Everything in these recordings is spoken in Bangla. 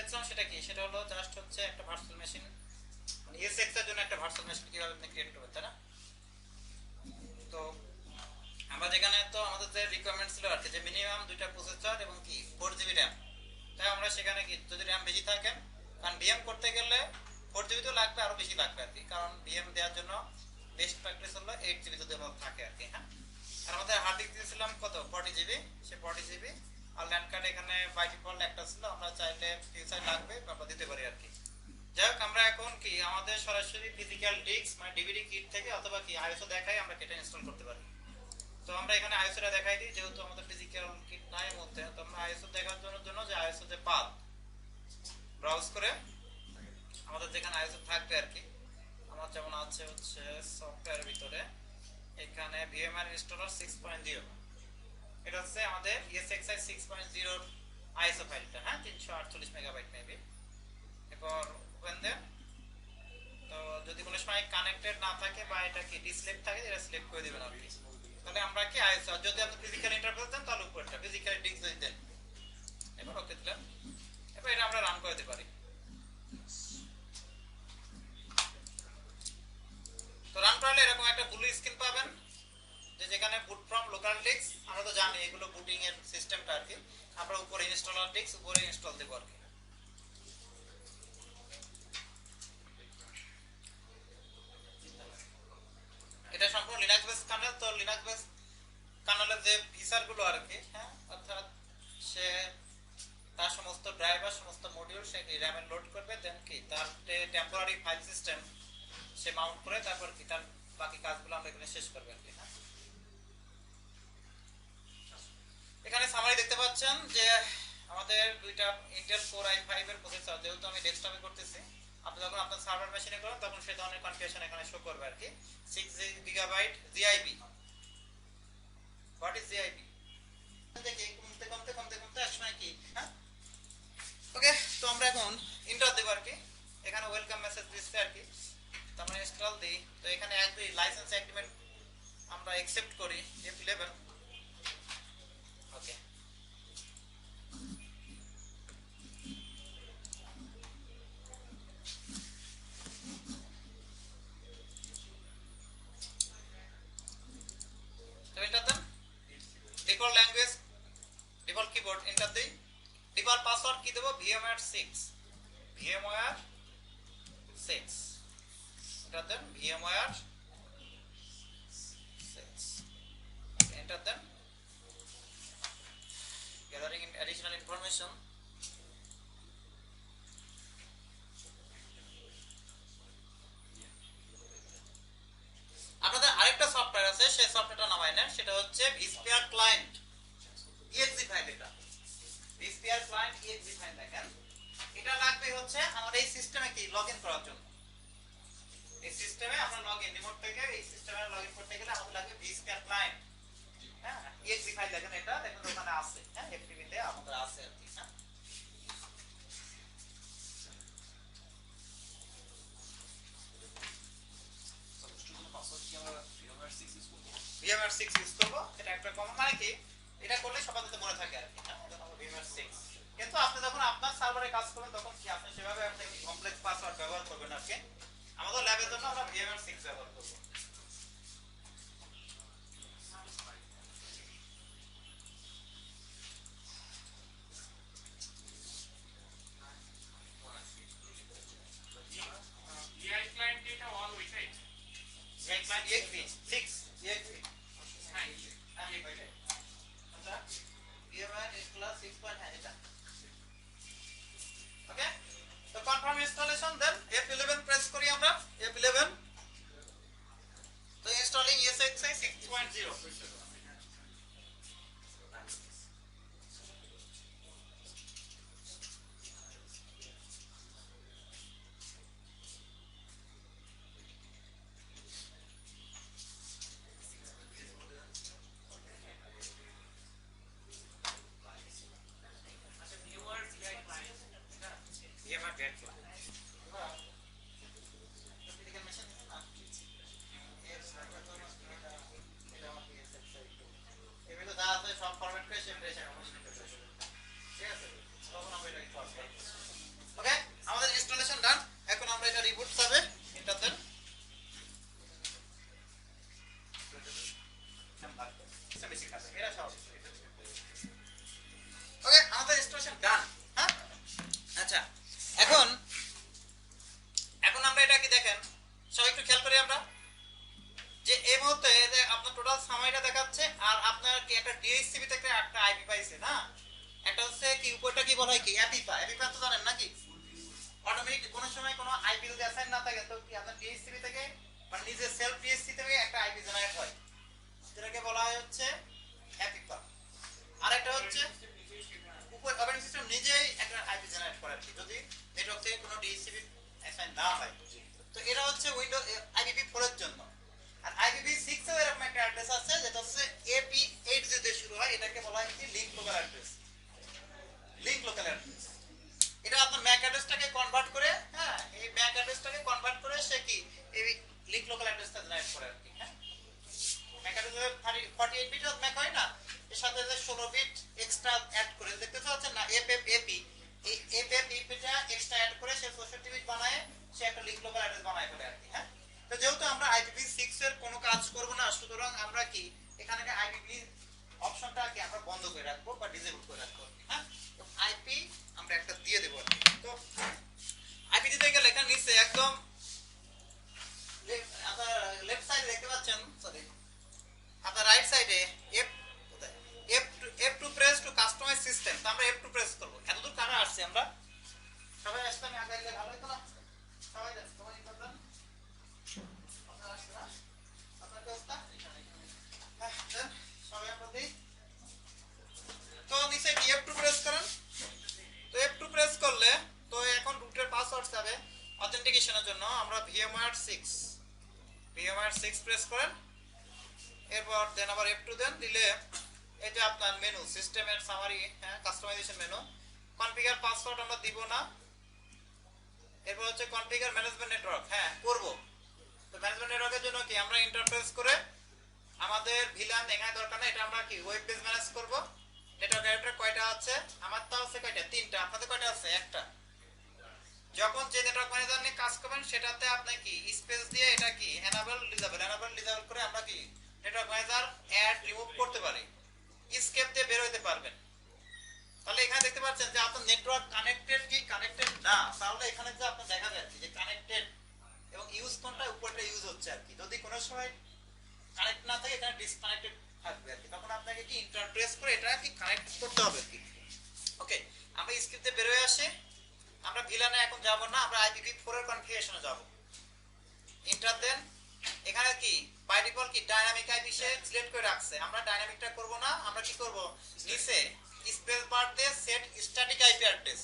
করেছিলাম সেটা কি, সেটা হলো জাস্ট হচ্ছে একটা ভার্চুয়াল মেশিন, মানে ESX এর জন্য একটা ভার্চুয়াল মেশিন কিভাবে আপনি ক্রিয়েট করবেন, তাই না? তো আমরা যেখানে তো আমাদের যে রিকোয়ারমেন্ট ছিল আর কি, যে মিনিমাম 2টা প্রসেসর এবং কি 4 GB র্যাম, তাই আমরা সেখানে কি যদি র্যাম বেশি থাকেন, কারণ ভিএম করতে গেলে 4 GB তো লাগবে, আরো বেশি লাগবে আর কি, কারণ ভিএম দেওয়ার জন্য বেস্ট প্র্যাকটিস হলো 8 GB যদি আমাদের থাকে আর কি। হ্যাঁ, আর আমাদের হার্ড ডিস্ক দিয়েছিলাম কত 40 GB, সে 40 GB। আর ল্যান্ড কার্ড এখানে বাই ডিফল্ট একটা ছিল, আমরা চাইলে ফিউচার লাগবে আমরা দিতে পারি আর কি। যাই হোক, আমরা এখন কি আমাদের সরাসরি ফিজিক্যাল ডিস্ক মানে ডিভিডি কিট থেকে অথবা কি আইএসও দেখাই আমরা কেটে ইনস্টল করতে পারি। তো আমরা এখানে আইএসওটা দেখাই দিই, যেহেতু আমাদের ফিজিক্যাল কিট নাই এর মধ্যে, তো আমরা আইএসও দেখার জন্য যে আইএসও যে পাথ ব্রাউজ করে আমাদের যেখানে আইএসও থাকবে আর কি, আমার যেমন আছে হচ্ছে সফটওয়্যারের ভিতরে এখানে ভিএমআর ইনস্টলার 6.0, এটা হচ্ছে আমাদের ESXi 6.0 এর আইএসও ফাইলটা। হ্যাঁ, 348 মেগাবাইট মেবি। এরপর ওপেন দেন। তো যদি কোনো সময় কানেক্টেড না থাকে বা এটা কি ডিসলেক্ট থাকে, এটা সিলেক্ট করে দিবেন আপনি। তাহলে আমরা কি আইএসও, যদি আপনি ফিজিক্যাল ইন্টারফেস দেন তাহলে উপরটা ফিজিক্যাল ডিস্ক যদি দেন, এবার ওকে দিলাম। এবার এটা আমরা রান করে দিতে পারি। তো রান করলে এরকম একটা ব্লু স্ক্রিন পাবেন, যে যেখানে বুট ফ্রম লোকাল ডিস্ক, আমরা তো জানি এগুলো বুটিং এর সিস্টেমটা আর কি, আমরা উপরে ইনস্টলার ডিস্ক উপরে ইনস্টল দেব আর কি। এটা সম্পূর্ণ লিনাক্স বেস কার্নেল, তো লিনাক্স বেস কার্নেলের যে ফিচার গুলো আর কি, হ্যাঁ, অর্থাৎ সে তার সমস্ত ড্রাইভার সমস্ত মডিউল সে কি র্যামে লোড করবে, দেন কি তার টেম্পোরারি ফাইল সিস্টেম সে মাউন্ট করে তারপর কি তার বাকি কাজগুলো আমরা এখানে শেষ করবে আর কি। হ্যাঁ, এখানে সামারি দেখতে পাচ্ছেন যে আমাদের দুইটা ইন্টেল কোর i5 এর প্রসেসর, যেহেতু আমি ডেস্কটপে করতেছি, আপনি যখন আপনার সার্ভার মেশিনে করেন তখন সেই ধরনের কনফিগারেশন এখানে শো করবে আর কি। 6 GB GIB. What is GIB? দেখি কমতে কমতে কমতে কমতে একসময় কি। হ্যাঁ, ওকে, তো আমরা এখন ইন্টার দেব আর কি। এখানে ওয়েলকাম মেসেজ দিচ্ছে আর কি, তো আমরা ইনস্টল দিই। তো এখানে লাইসেন্স এগ্রিমেন্ট আমরা অ্যাকসেপ্ট করি F11। ওকে, তো এন্টার দেন। Default language, default keyboard enter দেই। ডিফল্ট পাসওয়ার্ড কি দেব? VMware 6, VMware 6 এন্টার দেন। VMware 6 এন্টার দেন। Gathering additional information. আপনাদের আরেকটা সফটওয়্যার আছে, সেই সফটওয়্যারটা নামাই নেন, সেটা হচ্ছে vSphere ক্লায়েন্ট exe ফাইল। এটা vSphere ক্লায়েন্ট exe ফাইল দেখেন, এটা লাগবে হচ্ছে আমাদের এই সিস্টেমে কি লগইন করার জন্য। এই সিস্টেমে আমরা লগইন রিমোট থেকে এই সিস্টেমে লগইন করতে গেলে আমাদের লাগবে vSphere ক্লায়েন্ট। হ্যাঁ, exe ফাইল দেখেন, এটা দেখুন ওখানে আছে। হ্যাঁ, FTP তে আমাদের আছে আর কি। হ্যাঁ, VMware 6 ইউজ করব, এটা একটা কমন, মানে কি এটা করলে সবার যাতে মনে থাকে আর কি। হ্যাঁ, এটা হলো VMware 6। কিন্তু আপনি যখন আপনার সার্ভারে কাজ করবেন তখন কি আপনি সেভাবে আপনি কমপ্লেক্স পাসওয়ার্ড ব্যবহার করবেন আর কি। আমাদের ল্যাবের জন্য আমরা VMware 6 ব্যবহার করব। AI client data all with it. এই ক্লায়েন্ট exe 6 exe। হ্যাঁ, আচ্ছা, VMware installer 6 পয়েন্ট, হ্যাঁ এটা। ওকে, তো কনফার্ম ইনস্টলেশন, দেন F11 প্রেস করি আমরা। F11 ডিএইচসিপি থেকে একটা আইপি পাইছে না, একটা হচ্ছে কি উপরটা কি বলা হয় কি অ্যাপিপা, অ্যাপিপা তো জানেন নাকি, অটোমেটিক কোন সময় কোনো আইপি যদি অ্যাসাইন না থাকে তো কি আপনার ডিএইচসিপি থেকে মানে নিজে সেলফ ডিএইচসি থেকে একটা আইপি জেনারেট হয়, যেটাকে বলা হয় হচ্ছে অ্যাপিপা। আর একটা হচ্ছে উপর অপারেটিং সিস্টেম নিজেই একটা আইপি জেনারেট করে আর কি, যদি নেটওয়ার্ক থেকে কোনো ডিএইচসিপি অ্যাসাইন না হয়। তো এটা হচ্ছে উইন্ডো IPv4 এর জন্য। আর IPv6 এর এরকম একটা অ্যাড্রেস আছে যেটা হচ্ছে AP8 দিয়ে শুরু হয়, এটাকে বলা হয় কি link local address, link local address. এটা আপনার ম্যাক অ্যাড্রেসটাকে কনভার্ট করে, হ্যাঁ এই ম্যাক অ্যাড্রেসটাকে কনভার্ট করে সে কি এই লিংক লোকাল অ্যাড্রেসটা জেনারেট করে আর কি। হ্যাঁ ম্যাক অ্যাড্রেস 48 বিট ম্যাক হয় না, এর সাথে 16 বিট এক্সট্রা অ্যাড করে দেখতে পাচ্ছেন না FFAP, এই FFAP-টা এক্সট্রা অ্যাড করে সে 64 বিট বানায়, সে একটা লিংক লোকাল অ্যাড্রেস বানায় ফেলে আর কি। হ্যাঁ তো যেহেতু আমরা IPv6 এর কোনো কাজ করব না, সুতরাং আমরা কি এখানে IPv অপশনটা কি আমরা বন্ধ করে রাখবো বা ডিসেবল করে রাখবো। হ্যাঁ তো আইপি আমরা একটা দিয়ে দেব আর কি। তো আইপি দিতে গেলে এখানে নিচে একদম আপনার লেফট সাইডে দেখতে পাচ্ছেন, সরি আপনার রাইট সাইডে F2 press two customise system, তো আমরা F2 প্রেস করব। এতদূর কারা আসছে আমরা সবাই আসতে, আমি আগে গেলে ভালো হতো না, সবাই যাচ্ছে তোমার ইনফরমেশন আপনারা আসছে না, আপনার কি অবস্থা? হ্যাঁ দেন সবাই আমরা দেই। তো নিচে কি F2 প্রেস করেন, তো F2 প্রেস করলে তো এখন রুটের পাসওয়ার্ড যাবে অথেন্টিকেশনের জন্য আমরা VMware6 প্রেস করেন, এরপর দেন আবার F2 দেন, দিলে এই যে আপনার মেনু সিস্টেমের সামারি, হ্যাঁ কাস্টমাইজেশন মেনু, কনফিগার পাসওয়ার্ড আমরা দিব না, এরপর হচ্ছে কনফিগার ম্যানেজমেন্ট নেটওয়ার্ক, হ্যাঁ করব। তো ম্যানেজমেন্ট নেটওয়ার্কের জন্য কি আমরা ইন্টারফেস করে আমাদের ভিলান এখানে দরকার না, এটা আমরা কি ওয়েব পেজ ম্যানেজ করব। নেটওয়ার্ক অ্যাডাপ্টার কয়টা আছে, আমার তো আছে কয়টা, তিনটা, আপনাদের কয়টা আছে, একটা। যখন যে নেটওয়ার্ক ম্যানেজার নিয়ে কাজ করবেন সেটাতে আপনি কি স্পেস দিয়ে এটা কি এনেবল ডিসেবল করে আমরা কি নেটওয়ার্ক ম্যানেজার অ্যাড রিমুভ করতে পারি, এসকেপ দিয়ে বের হতে পারবেন। তাহলে এখানে দেখতে পাচ্ছেন যে আপনার নেটওয়ার্ক কানেক্টেড কি কানেক্টেড না, তাহলে এখানে যে আপনার দেখা যাচ্ছে যে কানেক্টেড এবং ইউজ কোনটা উপরটা ইউজ হচ্ছে আর কি। যদি কোনো সময় কানেক্ট না থাকে এখানে ডিসকানেক্টেড থাকবে আর কি, তখন আপনাকে কি ইন্টারট্রেস করে এটা কি কানেক্ট করতে হবে আর কি। ওকে আমরা স্ক্রিপ্ট দিয়ে বের হয়ে আসি, আমরা ভিলানে এখন যাব না, আমরা IPv4 এর কনফিগারেশনে যাব। এন্টার দেন, এখানে কি বাই ডিফল্ট কি ডাইনামিক আইপি সে সিলেক্ট করে রাখছে, আমরা ডাইনামিকটা করব না, আমরা কি করব নিচে স্পেস বার দিয়ে সেট স্ট্যাটিক আইপি অ্যাড্রেস,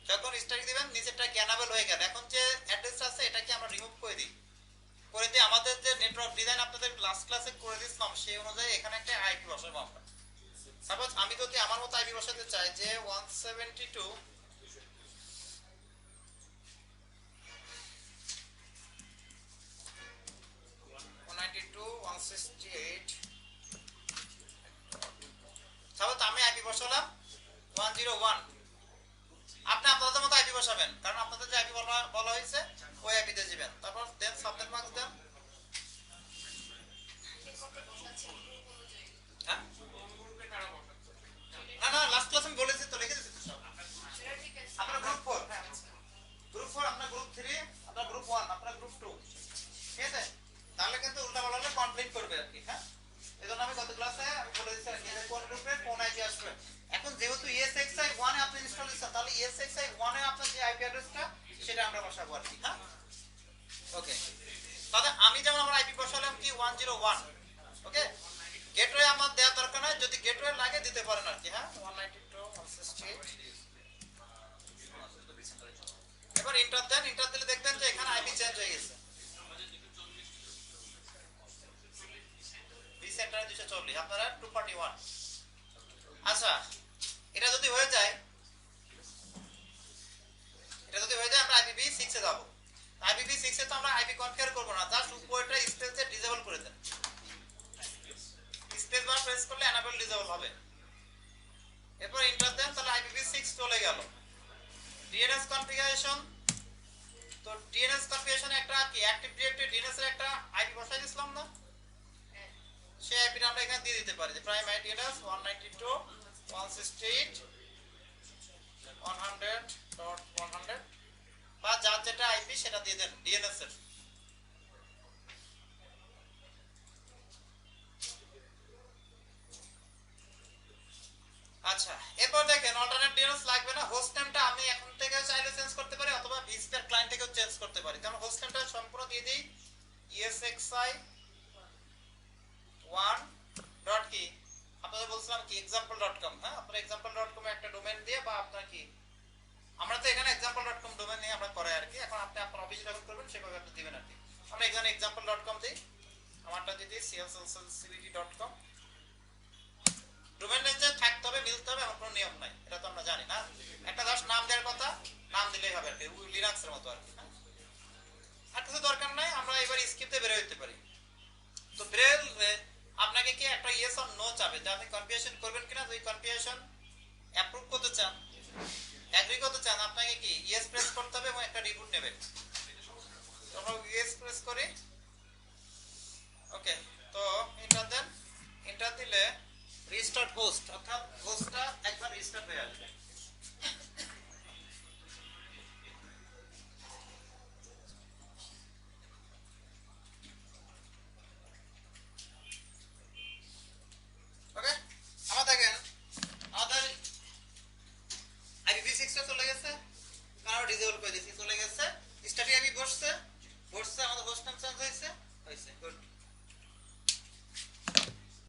যখন স্ট্যাটিক দিবেন নিচেরটা ক্যানাবেল হয়ে গেল, এখন যে অ্যাড্রেসটা আছে এটাকে আমরা রিমুভ করে দিই, করে দিয়ে আমাদের যে নেটওয়ার্ক ডিজাইন আপনাদের লাস্ট ক্লাসে করে দিয়েছিলাম সেই অনুযায়ী এখানে একটা আইপি বসাবো আমরা। সাপোজ আমি যদি আমার মতো আইপি বসাতে চাই যে 172 192.168, সাপোজ আমি আইপি বসালাম 101, আপনি আপনাদের মতো আইপি বসাবেন, কারণ আপনাদের যে আইপি বলা হয়েছে ওই আইপিতে যাবেন, তারপর দেন সাবনেট মার্কস দেন। হ্যাঁ না না লাস্ট ক্লাস আমি বলেছি তো, লিখে দিয়েছি তো সব। আপনারা গ্রুপ 4, হ্যাঁ গ্রুপ 4, আপনারা গ্রুপ 3, আপনারা গ্রুপ 1, আপনারা গ্রুপ 2, ঠিক আছে? তাহলে কিন্তু উল্টা পাল্টা কনফ্লিক্ট করবে আর কি। হ্যাঁ এজন্য আমি গত ক্লাসে আমি বলে দিয়েছি আর কি যে কোন গ্রুপে কোন আইপি আসবে। এখন যেহেতু ESXi 1 এ আপনি ইনস্টল দিচ্ছেন, তাহলে ESXi 1 এ আপনার যে আইপি অ্যাড্রেসটা সেটা আমরা বসাবো আর কি। হ্যাঁ ওকে তাহলে আমি যেমন আমার আইপি বসালাম কি 101, ওকে গেটওয়ে আমার দেওয়ার দরকার নাই, যদি গেটওয়ে লাগে দিতে পারেন আর কি। হ্যাঁ 192.168, এবার এন্টার দেন, এন্টার দিলে দেখবেন যে এখানে আইপি চেঞ্জ হয়ে গেছে, বি সেন্টারে 240, আপনারা 241। আচ্ছা এটা যদি হয়ে যায় আমরা IPv6 এ যাব। IPv6 এ তো আমরা আইপি কনফিগার করব না, জাস্ট উপরটা স্পেস দিয়ে ডিসেবল করে দেন, স্পেস বার প্রেস করলে এনেবল ডিসেবল হবে, এরপর এন্টার দেন, তাহলে IPv6 চলে গেল। DNS কনফিগারেশন, তো DNS কনফিগারেশনে একটা কি অ্যাক্টিভ ডিরেক্টরি DNS এর একটা আইপি বসাই দিয়েছিলাম না, সেই আইপিটা আমরা এখানে দিয়ে দিতে পারি যে প্রাইম আই DNS 192.168.100.100 বা যার যেটা আইপি সেটা দিয়ে দেন DNS এর। করতে পারি। তাহলে হোস্ট নেমটা সম্পূর্ণ দিয়ে দিই ESXi 1 ডট কি আপনাদের বলছিলাম কি example.com। হ্যাঁ, আপনারা example.com এ একটা ডোমেইন দিয়ে বা আপনার কি আমরা তো এখানে example.com ডোমেইন নিয়ে আমরা করাই আর কি। এখন আপনি আপনার অফিসে যখন করবেন সেভাবে আপনি দিবেন আর কি। আমরা এখানে example.com দিই, আমারটা দিয়ে দিই clcbd.com। ডোমেইন নেম যে থাকতে হবে, মিলতে হবে এমন কোনো নিয়ম নাই, এটা তো আমরা জানি না। একটা জাস্ট নাম দেওয়ার কথা, নাম দিলেই হবে আর কি, লিনাক্সের মতো আর কি। আর কিছু দরকার নাই, আমরা এবার স্ক্রিপ্টে বের হইতে পারি। তো বের আপনাকে কি একটা ইয়েস অর নো চাবে যে আপনি কনফিগারেশন করবেন কিনা। যদি কনফিগারেশন অ্যাপ্রুভ করতে চান, এগ্রি করতে চান, আপনাকে কি ইয়েস প্রেস করতে হবে এবং একটা রিবুট নেবেন। তো আমরা ইয়েস প্রেস করি, ওকে। তো এন্টার দেন, এন্টার দিলে রিস্টার্ট হোস্ট, অর্থাৎ হোস্টটা একবার রিস্টার্ট হয়ে আসবে।